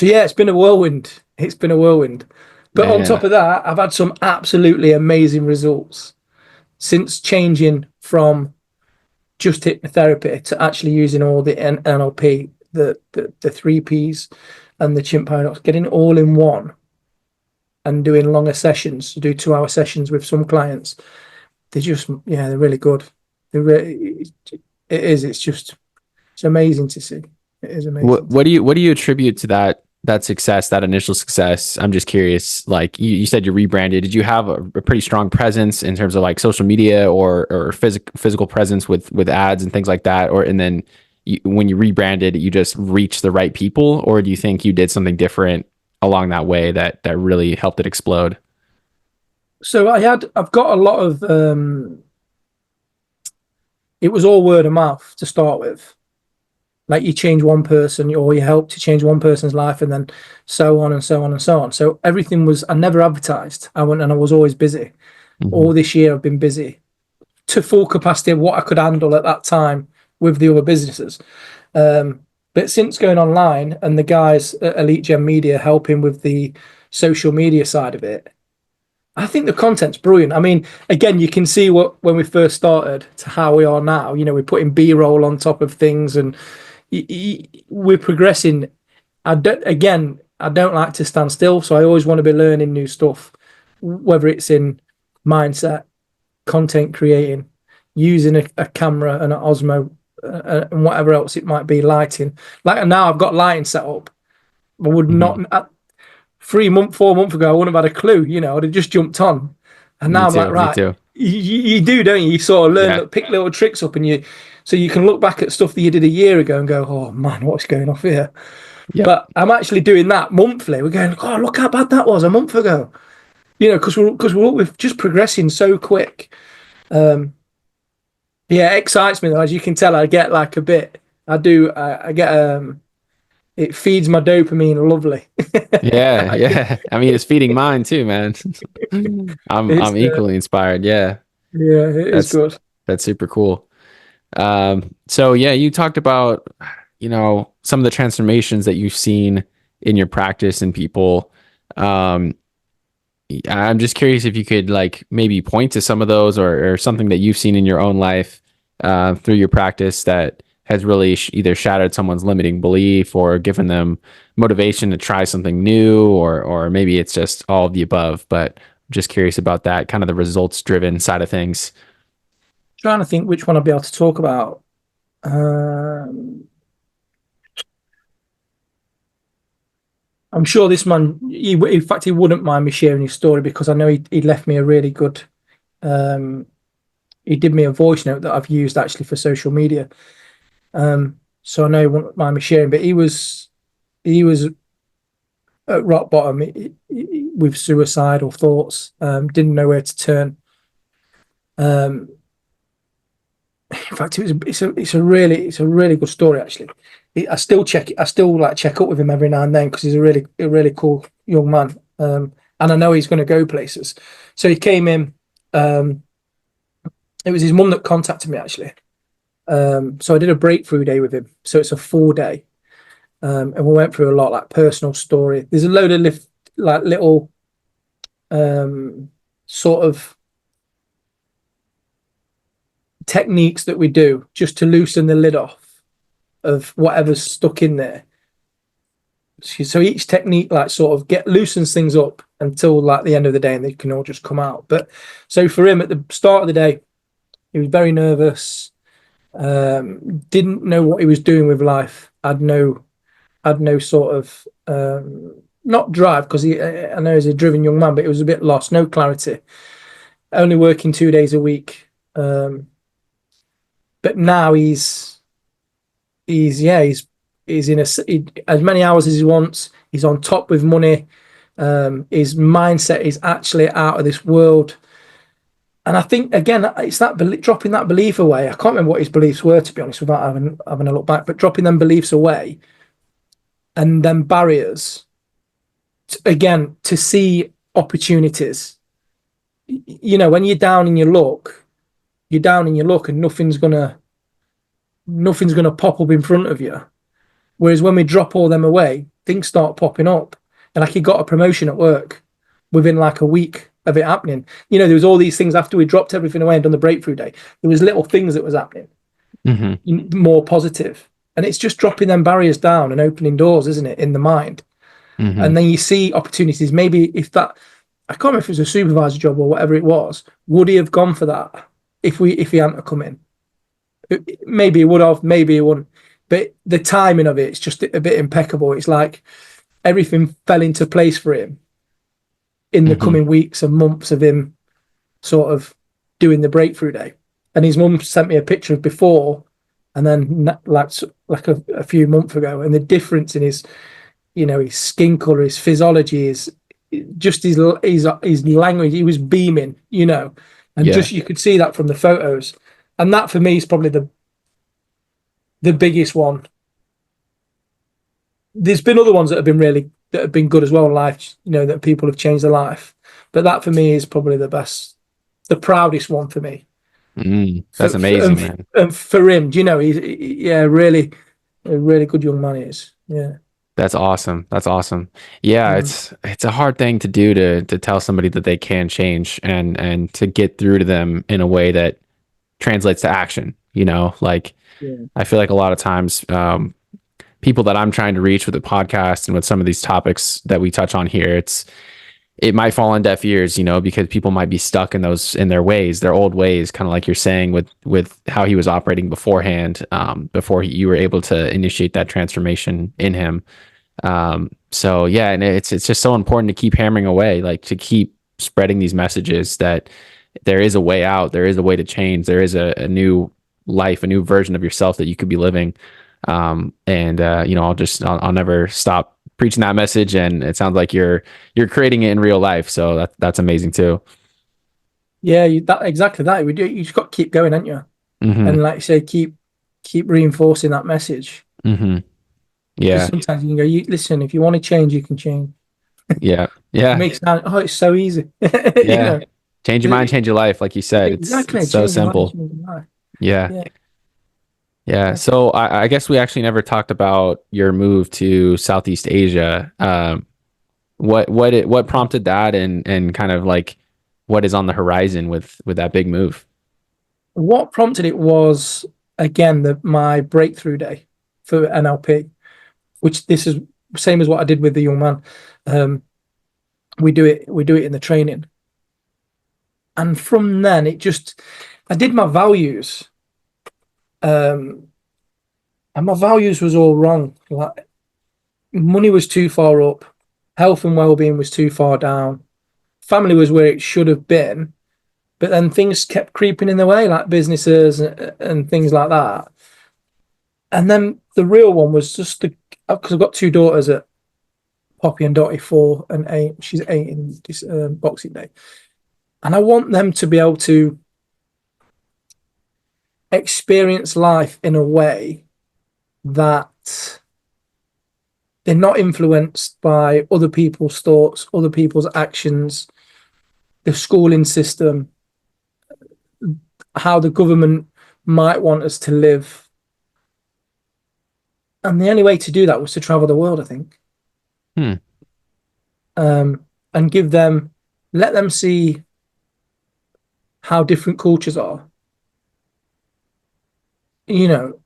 S2: yeah, it's been a whirlwind. It's been a whirlwind. But on
S1: Man.
S2: top of that, I've had some absolutely amazing results since changing from just hypnotherapy to actually using all the NLP, the 3Ps, and the chimp paradox, getting it all in one and doing longer sessions, do 2 hour sessions with some clients. They're really good. It is. It's amazing to see. It is amazing to see.
S1: What do you attribute to that success, that initial success? I'm just curious. Like you said, you rebranded. Did you have a pretty strong presence in terms of like social media or physical presence with ads and things like that? Or and then when you rebranded, you just reached the right people, or do you think you did something different along that way that really helped it explode?
S2: So I've got a lot of, it was all word of mouth to start with. Like you change one person or you help to change one person's life, and then so on and so on and so on. So everything was, I never advertised. I went and I was always busy.
S1: Hmm.
S2: All this year I've been busy to full capacity of what I could handle at that time with the other businesses. But since going online and the guys at Elite Gen Media helping with the social media side of it, I think the content's brilliant. I mean, again, you can see what when we first started to how we are now. We're putting B-roll on top of things, and we're progressing. I don't like to stand still, so I always want to be learning new stuff, whether it's in mindset, content creating, using a camera and an Osmo, and whatever else it might be, lighting. Like now, I've got lighting set up I would not,
S1: Hmm.
S2: 4 months ago, I wouldn't have had a clue, you know, I'd have just jumped on. And
S1: Me
S2: now I'm like,
S1: too. Me
S2: right,
S1: too.
S2: you do, don't you? You sort of
S1: Yeah.
S2: pick little tricks up, and so you can look back at stuff that you did a year ago and go, oh man, what's going off here?
S1: Yep.
S2: But I'm actually doing that monthly. We're going, oh, look how bad that was a month ago. You know, we're just progressing so quick. Um, yeah, it excites me though. As you can tell, I get like a bit. I do. I get. It feeds my dopamine lovely.
S1: Yeah.
S2: I can,
S1: Yeah. I mean, it's feeding mine too, man. I'm
S2: it's
S1: equally inspired. Yeah.
S2: yeah, it is
S1: That's
S2: good.
S1: that's super cool. So yeah, you talked about, some of the transformations that you've seen in your practice and people. Um, I'm just curious if you could like maybe point to some of those or something that you've seen in your own life through your practice that has really either shattered someone's limiting belief or given them motivation to try something new, or maybe it's just all of the above. But I'm just curious about that kind of the results driven side of things.
S2: Trying to think which one I'll be able to talk about. Um, I'm sure this man, in fact, he wouldn't mind me sharing his story because I know he left me a really good. Um, he did me a voice note that I've used actually for social media. So I know he wouldn't mind me sharing, but he was at rock bottom with suicidal thoughts. Didn't know where to turn. Um, in fact, it's a really good story actually. I still check it. I still like check up with him every now and then because he's a really cool young man. And I know he's going to go places. So he came in. Um, it was his mum that contacted me actually. So I did a breakthrough day with him. So it's a 4 day, and we went through a lot like personal story. There's a load of like little sort of techniques that we do just to loosen the lid off of whatever's stuck in there. So each technique like sort of loosens things up until like the end of the day and they can all just come out. But so for him at the start of the day, he was very nervous, didn't know what he was doing with life, had no sort of not drive because I know he's a driven young man, but he was a bit lost, no clarity, only working 2 days a week. But now he's in as many hours as he wants. He's on top with money. His mindset is actually out of this world. And I think again, it's that dropping that belief away. I can't remember what his beliefs were, to be honest, without having a look back. But dropping them beliefs away and then barriers again to see opportunities. You know, when you're down in your luck, and nothing's gonna pop up in front of you. Whereas when we drop all them away, things start popping up. And like he got a promotion at work within like a week of it happening. You know, there was all these things after we dropped everything away and done the breakthrough day. There was little things that was happening,
S1: Hmm.
S2: more positive. And it's just dropping them barriers down and opening doors, isn't it, in the mind?
S1: Hmm.
S2: And then you see opportunities. Maybe if that, I can't remember if it was a supervisor job or whatever it was, would he have gone for that if he hadn't come in? Maybe he would have, maybe he wouldn't. But the timing of it's just a bit impeccable. It's like everything fell into place for him in the
S1: Hmm.
S2: coming weeks and months of him sort of doing the breakthrough day. And his mum sent me a picture of before and then like a few months ago, and the difference in his skin color, his physiology, is just his language. He was beaming, and
S1: Yeah.
S2: just you could see that from the photos. And that for me is probably the biggest one. There's been other ones that have been good as well in life, that people have changed their life. But that for me is probably the best, the proudest one for me.
S1: That's amazing, man.
S2: And for him, yeah, really, a really good young man he is. Yeah.
S1: That's awesome. That's awesome. Yeah,
S2: Mm.
S1: it's a hard thing to do to tell somebody that they can change and to get through to them in a way that translates to action, like
S2: Yeah.
S1: I feel like a lot of times people that I'm trying to reach with the podcast and with some of these topics that we touch on here, it might fall on deaf ears, because people might be stuck in their ways, their old ways, kind of like you're saying with how he was operating beforehand, before you were able to initiate that transformation in him. So yeah, and it's just so important to keep hammering away, like to keep spreading these messages that there is a way out, there is a way to change, there is a new life, a new version of yourself that you could be living. And you know, I'll never stop preaching that message, and it sounds like you're creating it in real life, so that's amazing too.
S2: Yeah, that exactly that. We do. You just got to keep going, haven't you?
S1: Hmm.
S2: And like you say, keep reinforcing that message.
S1: Hmm.
S2: Because
S1: Yeah.
S2: sometimes you can go, you listen, if you want to change, you can change.
S1: Yeah.
S2: It
S1: Yeah.
S2: makes it sound, oh, it's so easy. You
S1: Yeah.
S2: know,
S1: Change your mind, change your life, like you said. It's
S2: exactly.
S1: so
S2: Change your mind,
S1: simple.
S2: change your life.
S1: Yeah.
S2: Yeah.
S1: Yeah. So I guess we actually never talked about your move to Southeast Asia. What prompted that, and kind of like what is on the horizon with that big move?
S2: What prompted it was again my breakthrough day for NLP, which this is same as what I did with the young man. Um, we do it in the training, and from then it just I did my values, um, and my values was all wrong. Like money was too far up, health and well-being was too far down, family was where it should have been, but then things kept creeping in the way, like businesses and things like that. And then the real one was just the because I've got two daughters at Poppy and Dottie, 4 and 8. She's 8 in this Boxing Day, and I want them to be able to experience life in a way that they're not influenced by other people's thoughts, other people's actions, the schooling system, how the government might want us to live. And the only way to do that was to travel the world, I think,
S1: Hmm.
S2: and let them see how different cultures are. You know,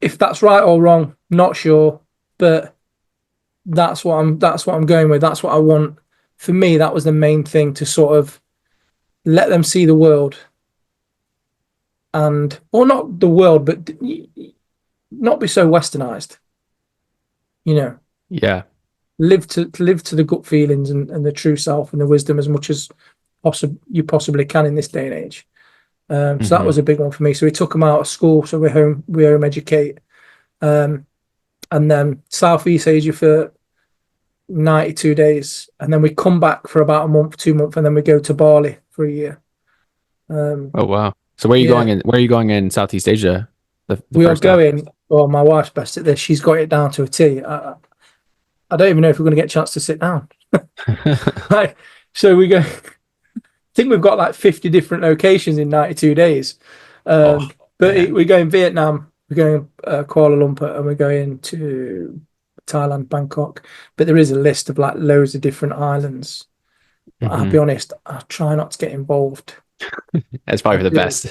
S2: if that's right or wrong, not sure, but that's what I'm going with. That's what I want. For me, that was the main thing to sort of let them see the world and or not the world, but not be so westernized. You know,
S1: Yeah.
S2: live to the gut feelings and the true self and the wisdom as much as you possibly can in this day and age. So that
S1: Hmm.
S2: was a big one for me. So we took them out of school, so we home educate, um, and then Southeast Asia for 92 days, and then we come back for about a month, 2 months, and then we go to Bali for a year. Um,
S1: Oh wow. So where are you going
S2: yeah,
S1: in? Where are you going in Southeast Asia? The
S2: we are
S1: first time.
S2: going. Well, my wife's best at this. She's got it down to a T. I don't even know if we're going to get a chance to sit down. Like, so we go. I think we've got like 50 different locations in 92 days.
S1: Oh
S2: But
S1: man.
S2: we're going Vietnam, we're going Kuala Lumpur, and we're going to Thailand, Bangkok. But there is a list of like loads of different islands. But I'll be
S1: Hmm.
S2: honest, I try not to get involved.
S1: That's
S2: I
S1: probably for the
S2: do.
S1: best.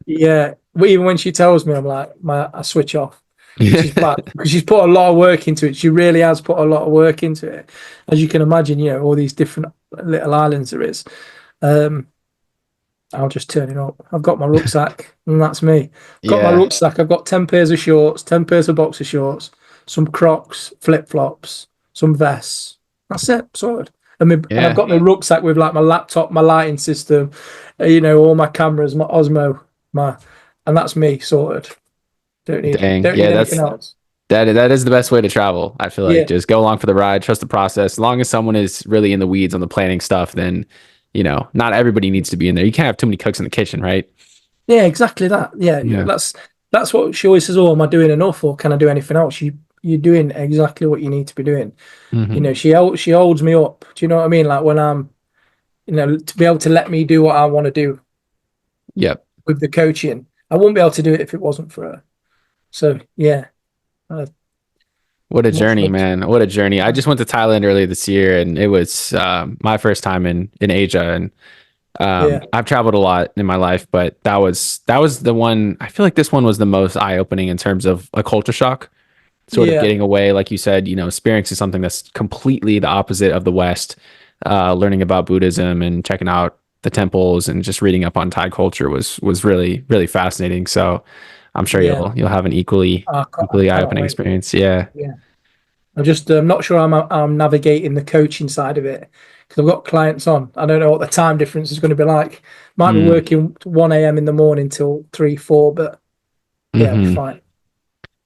S2: Yeah. Well, even when she tells me, I'm like, I switch off, which is bad because she's put a lot of work into it. She really has put a lot of work into it. As you can imagine, all these different little islands there is. Um, I'll just turn it up. I've got my rucksack, and that's me. Got my
S1: Yeah.
S2: rucksack. I've got 10 pairs of shorts, 10 pairs of boxer shorts, some Crocs, flip flops, some vests. That's it, sorted. And I've
S1: Yeah.
S2: got my rucksack with like my laptop, my lighting system, all my cameras, my Osmo, my, and that's me sorted. Don't need,
S1: Dang.
S2: don't
S1: Yeah,
S2: need anything else.
S1: that is the best way to travel. I feel like
S2: Yeah,
S1: just go along for the ride, trust the process. As long as someone is really in the weeds on the planning stuff, then not everybody needs to be in there. You can't have too many cooks in the kitchen, right?
S2: yeah, exactly that. Yeah,
S1: Yeah.
S2: that's what she always says. Oh, am I doing enough, or can I do anything else? You're doing exactly what you need to be doing.
S1: Hmm.
S2: She holds me up. Do you know what I mean? Like when I'm, to be able to let me do what I want to do
S1: Yep.
S2: with the coaching. I wouldn't be able to do it if it wasn't for her. So yeah, uh,
S1: What a
S2: much
S1: journey,
S2: love.
S1: man. What a journey. I just went to Thailand earlier this year, and it was my first time in Asia. And
S2: Yeah,
S1: I've traveled a lot in my life, but that was the one. I feel like this one was the most eye-opening in terms of a culture shock, sort of
S2: yeah,
S1: getting away, like you said, experiencing something that's completely the opposite of the West, learning about Buddhism and checking out the temples and just reading up on Thai culture was really, really fascinating. So I'm sure
S2: yeah.
S1: you'll have an equally
S2: I
S1: eye
S2: cannot
S1: opening
S2: wait.
S1: experience. Yeah.
S2: Yeah. I'm not sure I'm navigating the coaching side of it because I've got clients on. I don't know what the time difference is going to be like. Might be
S1: Mm,
S2: working 1 a.m. in the morning till 3, 4, but yeah, it'll be
S1: hmm.
S2: fine.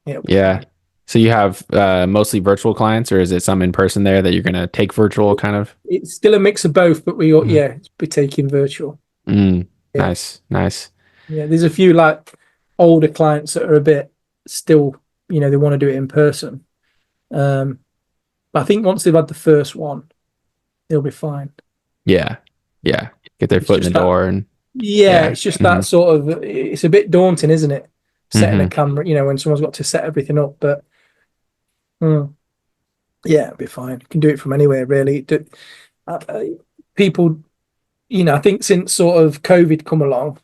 S2: Yeah, it'll be
S1: Yeah.
S2: fine.
S1: So you have mostly virtual clients, or is it some in person there that you're going to take virtual kind of?
S2: It's still a mix of both, but
S1: Mm.
S2: yeah, be taking virtual.
S1: Mm.
S2: Yeah,
S1: Nice, nice.
S2: yeah. There's a few like older clients that are a bit still, they want to do it in person. Um, but I think once they've had the first one, they'll be fine.
S1: Yeah, yeah. Get their
S2: It's
S1: foot in the
S2: just that,
S1: door and
S2: yeah,
S1: yeah.
S2: it's just
S1: Hmm.
S2: that sort of, it's a bit daunting, isn't it? Setting a
S1: Hmm.
S2: camera, when someone's got to set everything up. But mm, yeah, it'll be fine. You can do it from anywhere, really. Uh, People, I think since sort of COVID come along,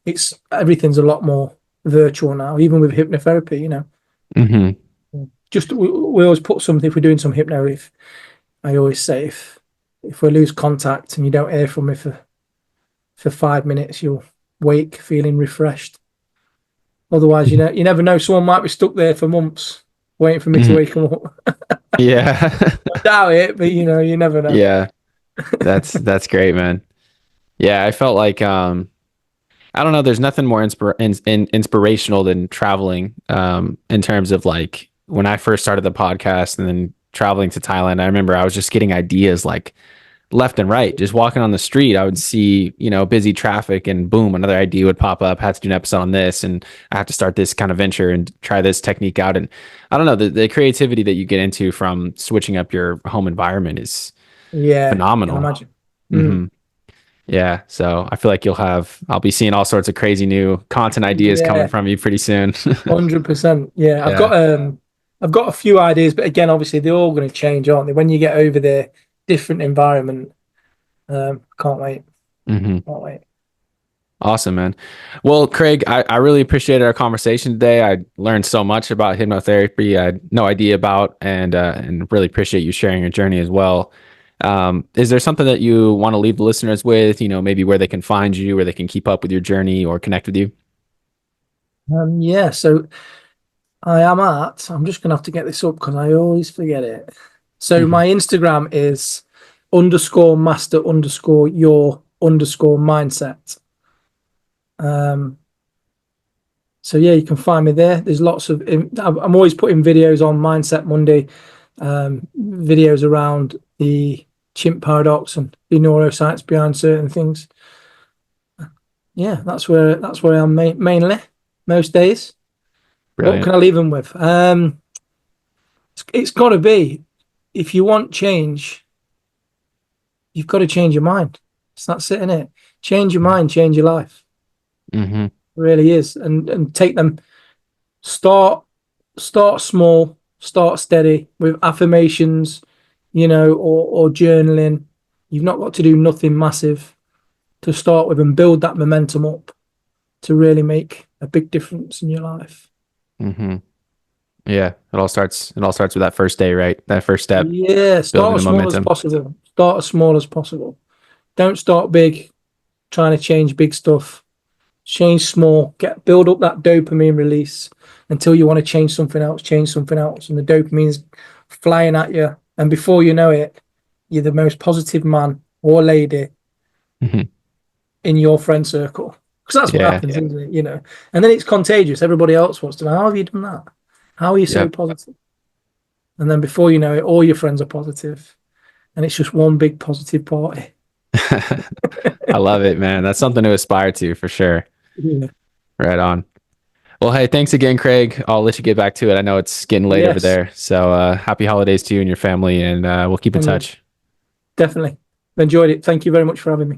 S2: it's everything's a lot more virtual now, even with hypnotherapy.
S1: Hmm.
S2: Just we always put something if we're doing some hypno. If I always say if we lose contact and you don't hear from me for 5 minutes, you'll wake feeling refreshed. Otherwise, you never know. Someone might be stuck there for months waiting for me to
S1: Hmm.
S2: wake them up.
S1: Yeah.
S2: I doubt it, but you never know.
S1: Yeah. That's great, man. Yeah, I felt like I don't know, there's nothing more inspirational than traveling in terms of like when I first started the podcast and then traveling to Thailand. I remember I was just getting ideas like left and right. Just walking on the street, I would see, busy traffic and boom, another idea would pop up. I had to do an episode on this and I have to start this kind of venture and try this technique out. And I don't know, the creativity that you get into from switching up your home environment is
S2: Yeah, I can
S1: phenomenal.
S2: imagine. Mm.
S1: Hmm. Yeah. So I feel like I'll be seeing all sorts of crazy new content ideas coming
S2: Yeah,
S1: from you pretty soon.
S2: 100%. Yeah,
S1: Yeah.
S2: I've got a few ideas, but again, obviously they're all going to change, aren't they? When you get over there, different environment. Can't wait.
S1: Hmm.
S2: Can't wait.
S1: Awesome, man. Well, Craig, I really appreciated our conversation today. I learned so much about hypnotherapy I had no idea about, and really appreciate you sharing your journey as well. Is there something that you want to leave the listeners with? Maybe where they can find you, where they can keep up with your journey or connect with you?
S2: Yeah, so I'm just gonna have to get this up because I always forget it. So
S1: Hmm.
S2: my Instagram is _master_your_mindset. Um, so yeah, you can find me there. There's lots of, I'm always putting videos on Mindset Monday, videos around the chimp paradox and the neuroscience behind certain things. Yeah, that's where I'm mainly most days. What
S1: Brilliant.
S2: can I leave them with? It's got to be if you want change, you've got to change your mind. So that's it, innit? Change your mind, change your life.
S1: Hmm.
S2: It really is, and take them. Start start small, start steady with affirmations, or journaling. You've not got to do nothing massive to start with and build that momentum up to really make a big difference in your life.
S1: Hmm. Yeah. It all starts with that first day, right? That first step,
S2: Yeah,
S1: building
S2: start
S1: the
S2: as small as
S1: momentum.
S2: possible. Start as small as possible. Don't start big, trying to change big stuff. Change small, build up that dopamine release until you want to change something else, and the dopamine's flying at you. And before you know it, you're the most positive man or lady
S1: Hmm.
S2: in your friend circle. Because that's what
S1: Yeah.
S2: happens, isn't it? And then it's contagious. Everybody else wants to know, how have you done that? How are you so
S1: Yep.
S2: positive? And then before you know it, all your friends are positive, and it's just one big positive party.
S1: I love it, man. That's something to aspire to for sure.
S2: Yeah.
S1: Right on. Well, hey, thanks again, Craig. I'll let you get back to it. I know it's getting late over
S2: Yes,
S1: there. So happy holidays to you and your family, and we'll keep in
S2: and you
S1: touch.
S2: definitely enjoyed it. Thank you very much for having me.